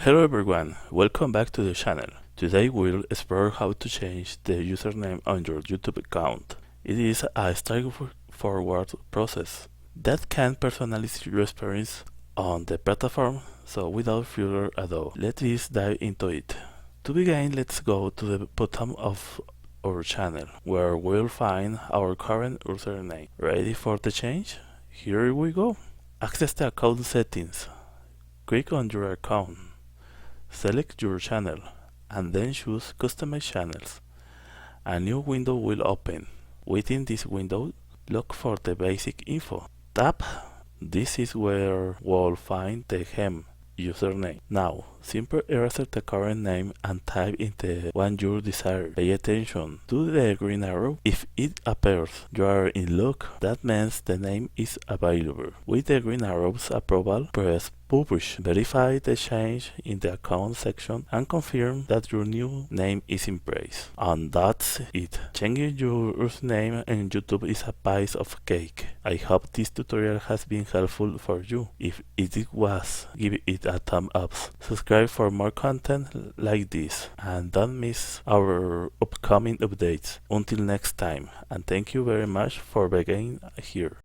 Hello everyone, welcome back to the channel. Today we'll explore how to change the username on your YouTube account. It is a straightforward process that can personalize your experience on the platform, so without further ado, let's dive into it. To begin, let's go to the bottom of our channel, where we'll find our current username. Ready for the change? Here we go. Access the account settings. Click on your account. Select your channel and then choose Customize Channels. A new window will open. Within this window, look for the basic info. Tap. This is where we'll find the username. Now, simply erase the current name and type in the one you desire. Pay attention to the green arrow. If it appears you are in luck, that means the name is available. With the green arrow's approval, press Publish. Verify the change in the account section and confirm that your new name is in place. And that's it. Changing your username in YouTube is a piece of cake. I hope this tutorial has been helpful for you. If it was, give it a thumb up. Subscribe for more content like this and don't miss our upcoming updates. Until next time, and thank you very much for being here.